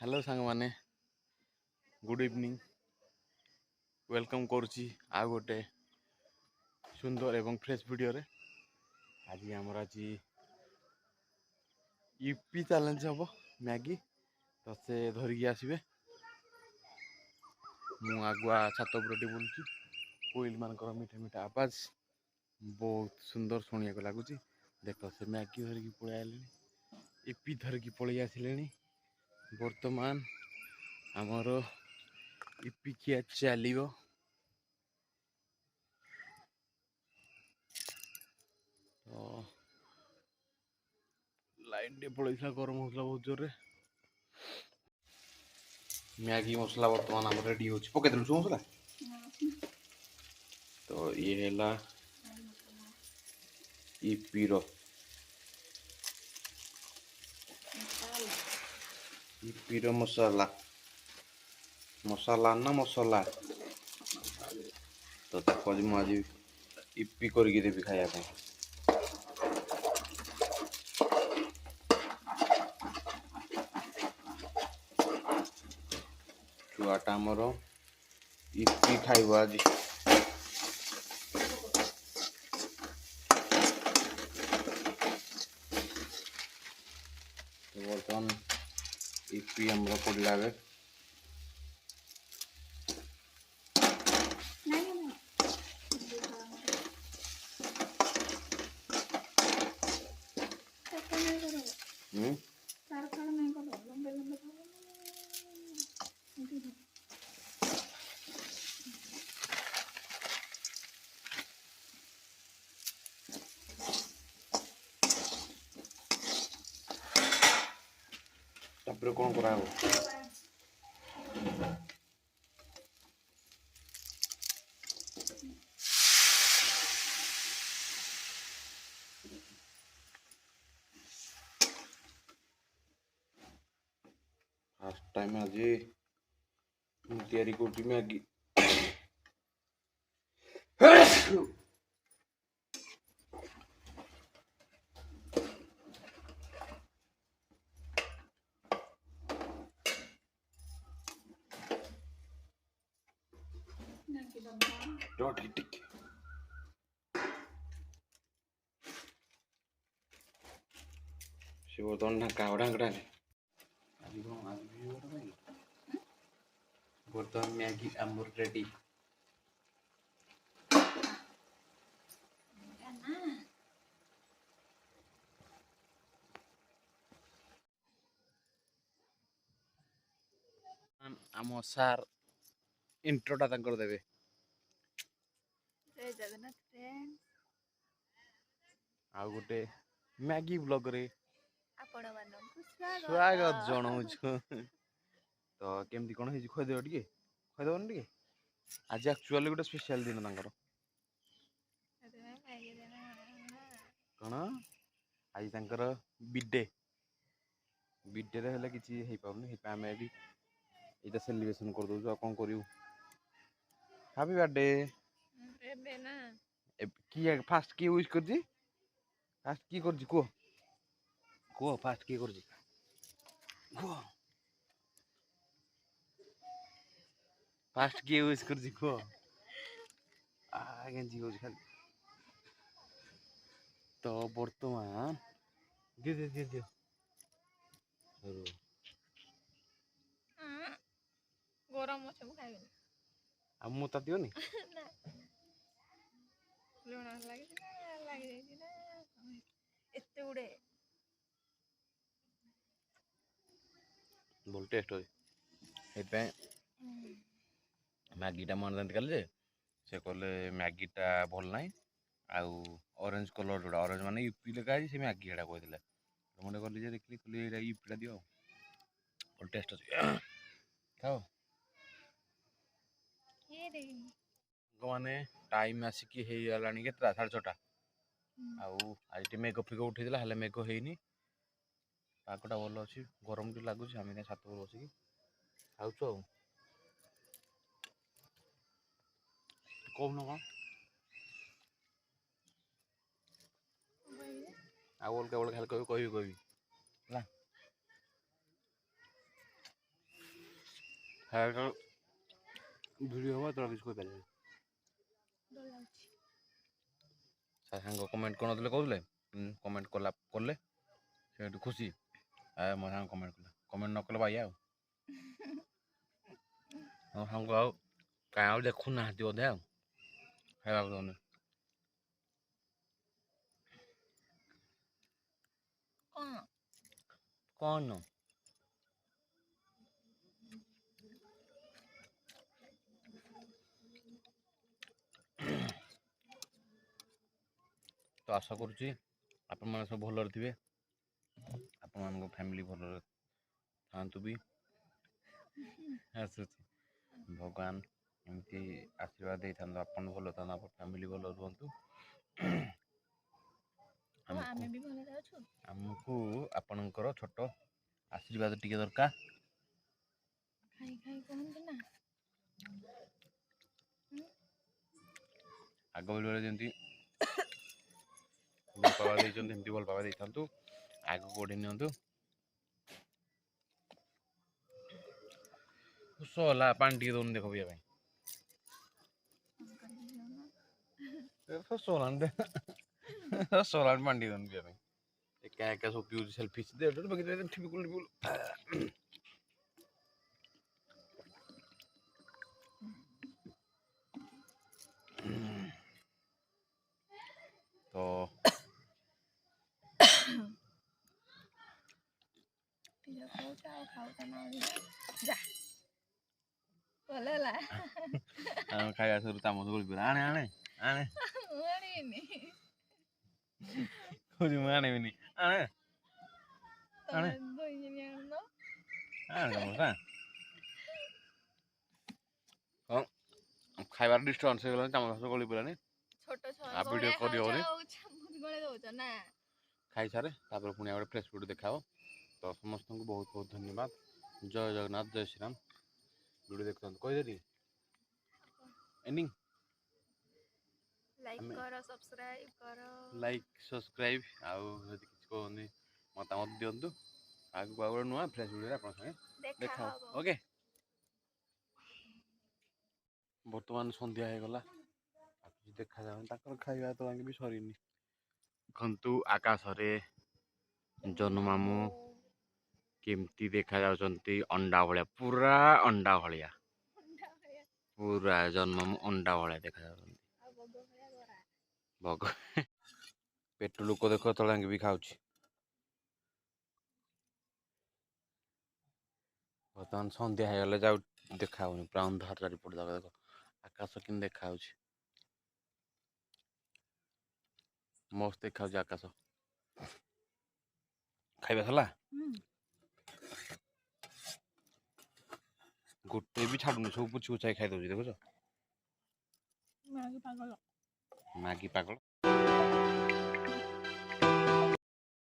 Hello सांग माने good evening welcome करुच्ची आ गोटे सुंदर एवं फ्रेश वीडियो रे आज आमर आज यूपी चैलेंज हम मैगी तो से धरिकी आसबे मु आगुआ छात उपरटी बुलूची कोइल मानकर मीठा मीठा आवाज बहुत सुंदर शुणा लगुच देख से मैगी धरिकी पलि आले यूपी धरिकी पलि आसिले बर्तमान आमर यूपी किया चलो तो लाइन टे पड़े गरम होता बहुत जोर मैगी मसला बर्तमान आम रेडी हो पकईदेलु सब मसला तो ये है ईपीर ईपीर मसाला मसाला ना मसला तो मुझे ईपी करके देवी खाया छुआटा आमर ईपी खाइब आज तो बर्तमान ईपी आमर पड़ा बे तापर कौन करा फर्स्ट टाइम आज तैयारी कर मैगी से बर्तमान ढाका ढाकटा बर्तमान मैगी आमर रेडी आम सार इंट्रोटा देवे आ गोटे मैगी ब्लॉग रे स्वागत जनाऊँ तो केमती कौन खुदेव टे खुदेवन टे आज एक्चुअली गोटे स्पेशल दिन तांकर कौन आज तांकर बिडे बिडे रे हेले किछि हेइ पाउनी आम भी ये सेलिब्रेशन कर दो कौन करू हैप्पी बर्थडे किए फास्ट किए विश कर फास्ट की कर कह कह फास्ट किए कर फास्ट किए विश कर कह गेंजी हो खाली तो बर्तमान दे दे दे दे गरम अच्छे मु खाइबे आ मु तातियोनी लुण लगी ना एते गुडे बोल टेस्ट हो मैगीटा मन कले से कहले मैगीटा भल ना आउ ऑरेंज कलर जोड़ा ऑरेंज माने यूपी लिखा है से मैगी हेटा कहते मुझे कहली देखली कहली यूपीटा दियो भल टेस्ट अच्छे खाओ माने टाइम आसिक होगा के 6:30 आउ आज टे मेघ फिग उठेला हेले मेघ ହେଇନି पागटा भल अच्छी गरम टे लगुच आम छात पर बसिकी खाऊ कहून कौन आउ अलग बेले खाली कह ଖାଇବା ଭିଡ଼ିଓ ହବ ତ କିଛି କହିପାରିବି। ଡର ଲାଗୁଛି। ସାଙ୍ଗ କମେଣ୍ଟ କରିନଥିଲେ କହୁଥିଲେ କମେଣ୍ଟ କଲେ ସେଠୁ ଖୁସି ମୋ ସାଙ୍ଗ କମେଣ୍ଟ ନ କଲେ ବାଇଆ ଆଉ ମୋ ସାଙ୍ଗ ଆଉ କାଇଁ ଆଉ ଦେଖୁନାହାନ୍ତି ବୋଧେ ଆଉ ଖାଇବାକୁ ଦଉନି। କଣ କଣ ତ ଆଶା କରୁଛି ଆପଣମାନେ ସବୁ ଭଲରେ ଥିବେ, ଆପଣମାନଙ୍କ ଫ୍ୟାମିଲି ଭଲରେ ଥାଆନ୍ତୁ ବି। ଆସୁଛି ଭଗବାନ ଏମିତି ଆଶୀର୍ବାଦ ଦେଇଥାନ୍ତୁ, ଆପଣ ଭଲ ଥାନ୍ତୁ, ଆପଣ ଫ୍ୟାମିଲି ଭଲ ରୁହନ୍ତୁ। ଆମେ ବି ଭଲରେ ଅଛୁ। ଆମକୁ ଆପଣଙ୍କର ଛୋଟ ଆଶୀର୍ବାଦ ଟିକେ ଦରକାର। ଖାଇ ଖାଇ କହନ୍ତି ନା ଆଗ ବେଳେ ଯେମିତି ଭଲ ପାଇବା ଦେଇଛନ୍ତି ସେମିତି ଭଲ ପାଇବା ଦେଇଥାନ୍ତୁ, ଆଗକୁ ବଢ଼େଇ ନିଅନ୍ତୁ। ଶୋଷ ହେଲା ପାଣି ଟିକେ ଦଉନି ଦେଖ ପିଇବା ପାଇଁ। ଶୋଷ ହେଲାଣି ପାଣି ଟିକେ ଦଉନି ପିଇବା ପାଇଁ। ଏକା ଏକା ସବୁ ପିଉଛି ସେଲ୍ଫି ତ ଟିକେ କହୁଛ ଆଉ ଖାଉଛ ନା ଯା ଭଲ ହେଲା। ଖାଇବା ସରୁ ଚାମଚ ଗଳି ପଡ଼ିଲା ଆଣେ ଆଣେ ଆଣେ ମୁଁ ଆଣିବିନି। କହୁଛି ମୁଁ ଆଣିବିନି ଆଣେ ତମେ ଧୋଇକିନି ଆଣୁନ। ଚାମଚ ଖାଇବାର ଡିଷ୍ଟର୍ବାନ୍ସ ହେଇଗଲାଣି, ଚାମଚ ଗଳି ପଡ଼ିଲାଣି। ଛୋଟ ଆଉ ଛୁଆଙ୍କ ଭିଡ଼ିଓ ଭଳିଆ ଖାଉଛ କରିହେବନି। ଆଉ ଚାମଚ ଗଳେଇ ଦଉଛ ନା। ଖାଇସାରେ ତାପରେ ପୁଣି ଗୋଟେ ଫ୍ରେଶ୍ ଭିଡ଼ିଓ ଦେଖାହବ। ତ ସମସ୍ତଙ୍କୁ ବହୁତ ବହୁତ ଧନ୍ୟବାଦ। ଜୟ ଜଗନ୍ନାଥ, ଜୟ ଶ୍ରୀରାମ। ଭିଡ଼ିଓ ଦେଖୁଥାନ୍ତୁ। କହିଦେଲି ଏଣ୍ଡିଂ ଲାଇକ୍ କର, ସବସ୍କ୍ରାଇବ୍ କର। ଲାଇକ୍ ସବସ୍କ୍ରାଇବ୍ ଆଉ ଯଦି କିଛି କହୁନି ମତାମତ ଦିଅନ୍ତୁ। ଆଗକୁ ଆଉ ଗୋଟେ ନୂଆ ଫ୍ରେଶ୍ ଭିଡ଼ିଓରେ ଆପଣଙ୍କ ସାଙ୍ଗେ ଦେଖା ହବ। ଓକେ। ବର୍ତ୍ତମାନ ସନ୍ଧ୍ୟା ହେଇଗଲା, ଆଉ କିଛି ଦେଖାଯାଉନି, ତାଙ୍କର ଖାଇବା ତ ବି ସରିନି। ଦେଖନ୍ତୁ ଆକାଶରେ ଜହ୍ନ ମାମୁଁ କେମିତି ଦେଖା ଯାଉଛନ୍ତି, ଅଣ୍ଡା ଭଳିଆ, ପୁରା ଅଣ୍ଡା ଭଳିଆ। ପୁରା ଜହ୍ନ ମାମୁଁ ଅଣ୍ଡା ଭଳିଆ ଦେଖାଯାଉଛନ୍ତି। ବଗ ପେଟ ଲୋକ ଦେଖ ତଳାଙ୍କି ବି ଖାଉଛି। ବର୍ତ୍ତମାନ ସନ୍ଧ୍ୟା ହେଇଗଲେ ଯାଉ ଦେଖା ହଉନି, ପୁରା ଅନ୍ଧାର ଚାରିପଟ ଯାକ ଦେଖ ଆକାଶ କେମିତି ଦେଖା ଯାଉଛି। ମସ୍ତ ଦେଖାଯାଉଛି ଆକାଶ। ଖାଇବା ସରିଲା? ଗୋଟେ ବି ଛାଡୁନି, ସବୁ ପୋଛି ପୁଛାକି ଖାଇଦଉଛି ଦେଖୁଛ। ମାଗି ପାଗଳ। ମାଗି ପାଗଳ।